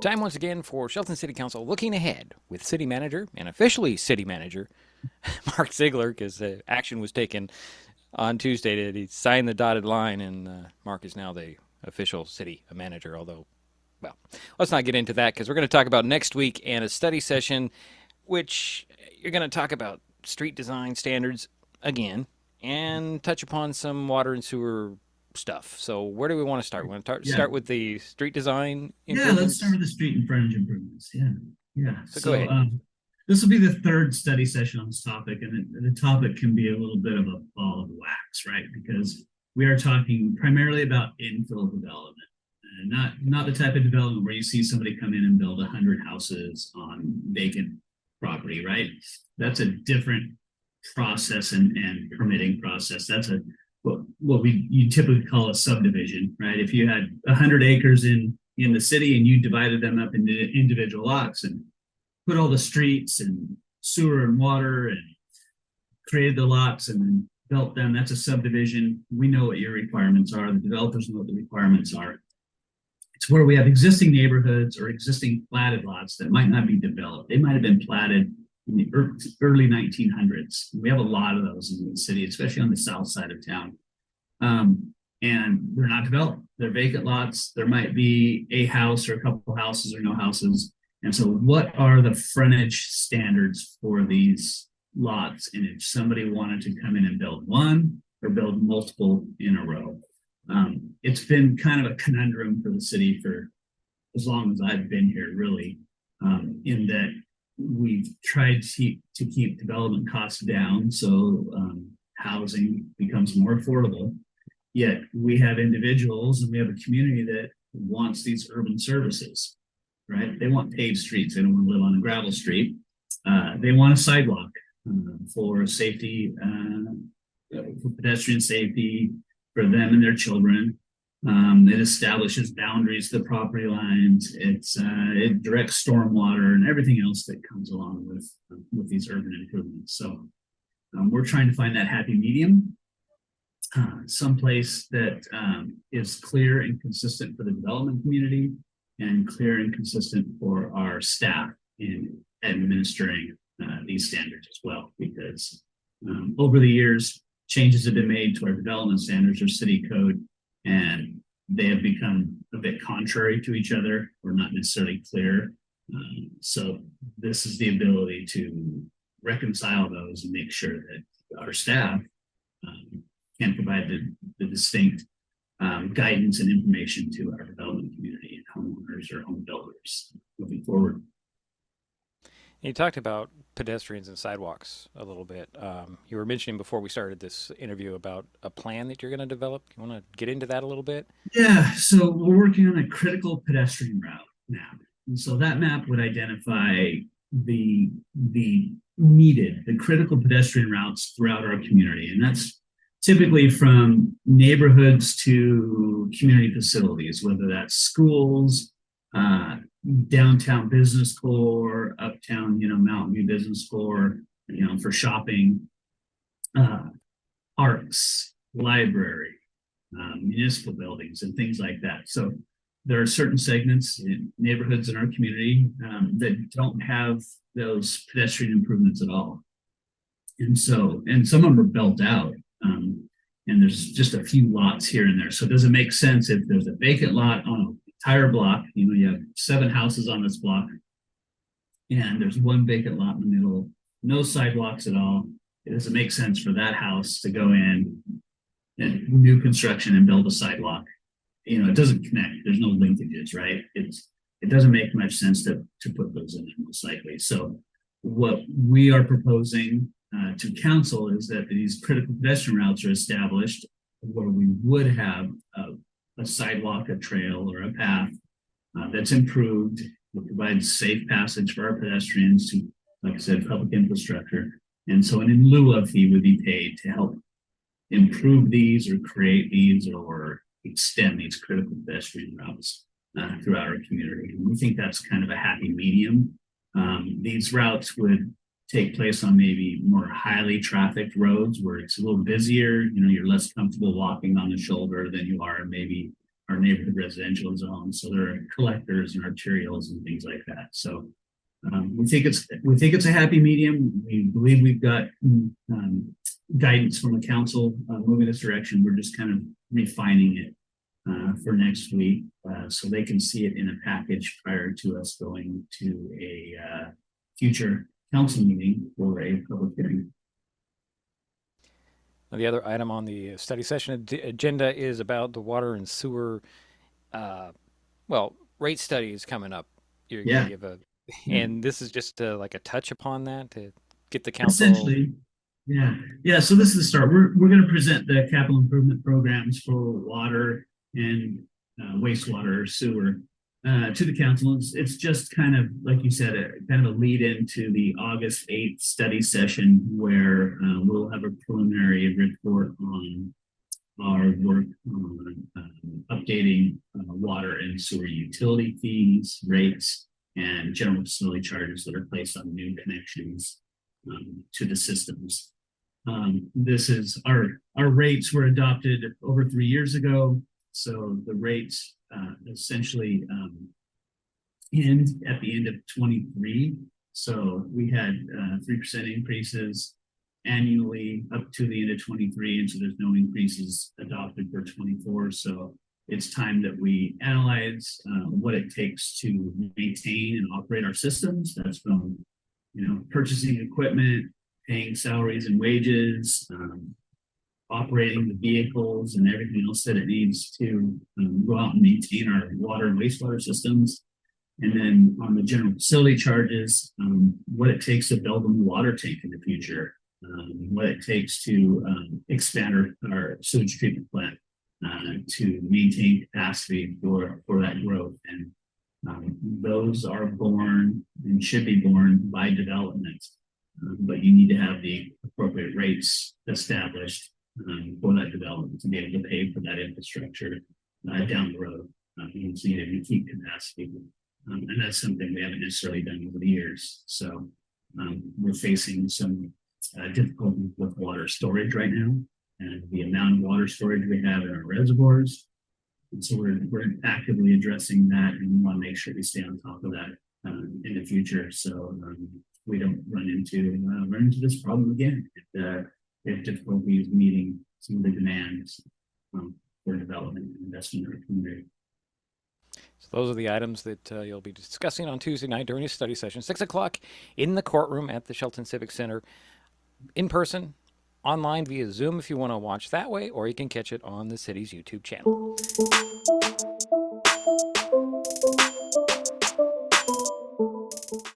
Time once again for Shelton City Council looking ahead with City Manager and officially City Manager Mark Ziegler, because action was taken on Tuesday that he signed the dotted line, and Mark is now the official City Manager. Although, well, let's not get into that because we're going to talk about next week and a study session, which you're going to talk about street design standards again and touch upon some water and sewer stuff. So where do we want to start? We want to start with the street design Yeah, let's improvements? start with the street and frontage improvements. Yeah. So go ahead. This will be the third study session on this topic, and the topic can be a little bit of a ball of wax, right? Because we are talking primarily about infill development, and not the type of development where you see somebody come in and build 100 houses on vacant property, right? That's a different process and permitting process. That's what you typically call a subdivision, right? If you had 100 acres in the city and you divided them up into individual lots and put all the streets and sewer and water and created the lots and then built them, that's a subdivision. We know what your requirements are. The developers know what the requirements are. It's where we have existing neighborhoods or existing platted lots that might not be developed. They might have been platted in the early 1900s. We have a lot of those in the city, especially on the south side of town. And they're not developed. They're vacant lots. There might be a house or a couple of houses or no houses. And so what are the frontage standards for these lots? And if somebody wanted to come in and build one or build multiple in a row, it's been kind of a conundrum for the city for as long as I've been here, really, in that we've tried to keep development costs down so housing becomes more affordable. Yet we have individuals and we have a community that wants these urban services, right? They want paved streets. They don't want to live on a gravel street. They want a sidewalk for safety, for pedestrian safety, for them and their children. It establishes boundaries, the property lines. It directs stormwater and everything else that comes along with these urban improvements. So we're trying to find that happy medium, someplace that is clear and consistent for the development community and clear and consistent for our staff in administering these standards as well. Because over the years, changes have been made to our development standards or city code, and they have become a bit contrary to each other or not necessarily clear. So this is the ability to reconcile those and make sure that our staff can provide the distinct guidance and information to our development community and homeowners or home builders moving forward. You talked about pedestrians and sidewalks a little bit. You were mentioning before we started this interview about a plan that you're going to develop. You want to get into that a little bit? Yeah, so we're working on a critical pedestrian route map. And so that map would identify the critical pedestrian routes throughout our community. And that's typically from neighborhoods to community facilities, whether that's schools, downtown business core, uptown, Mountain View business core, for shopping, parks, library, municipal buildings, and things like that. So there are certain segments in neighborhoods in our community that don't have those pedestrian improvements at all. And some of them are built out. And there's just a few lots here and there. So does it make sense if there's a vacant lot on an entire block? You have 7 houses on this block, and there's one vacant lot in the middle, no sidewalks at all. Does it make sense for that house to go in and new construction and build a sidewalk? It doesn't connect. There's no linkages, right? It doesn't make much sense to put those in most likely. So what we are proposing to council is that these critical pedestrian routes are established where we would have a sidewalk, a trail, or a path that's improved, that provides safe passage for our pedestrians to, like I said, public infrastructure. And so an in lieu of fee would be paid to help improve these or create these or extend these critical pedestrian routes throughout our community. And we think that's kind of a happy medium. These routes would take place on maybe more highly trafficked roads where it's a little busier. You're less comfortable walking on the shoulder than you are in maybe our neighborhood residential zone. So there are collectors and arterials and things like that. So we think it's a happy medium. We believe we've got guidance from the council moving this direction. We're just kind of refining it for next week, so they can see it in a package prior to us going to a future council meeting for a public hearing. Now, the other item on the study session agenda is about the water and sewer, well, rate study is coming up. You're going to Yeah, give a, yeah. and this is just like a touch upon that to get the council. Essentially, yeah, yeah. So this is the start. We're going to present the capital improvement programs for water and wastewater or sewer to the council. It's just kind of like you said, kind of a lead into the August 8th study session where we'll have a preliminary report on our work on updating water and sewer utility fees, rates, and general facility charges that are placed on new connections to the systems. This is our rates were adopted over 3 years ago. So the rates essentially end at the end of 23. So we had 3% increases annually up to the end of 23. And so there's no increases adopted for 24. So it's time that we analyze what it takes to maintain and operate our systems. That's from, purchasing equipment, paying salaries and wages, operating the vehicles and everything else that it needs to go out and maintain our water and wastewater systems. And then on the general facility charges, what it takes to build a water tank in the future, what it takes to expand our sewage treatment plant to maintain capacity for that growth. And those are born and should be born by development. But you need to have the appropriate rates established for that development to be able to pay for that infrastructure down the road. You need to keep capacity. And that's something we haven't necessarily done over the years. So we're facing some difficulties with water storage right now and the amount of water storage we have in our reservoirs. And so we're actively addressing that, and we want to make sure we stay on top of that in the future. So we don't run into this problem again if difficulties meeting some of the demands for development and investment in our community. So those are the items that you'll be discussing on Tuesday night during a study session, 6 o'clock in the courtroom at the Shelton Civic Center, in person, online via Zoom if you want to watch that way, or you can catch it on the city's YouTube channel.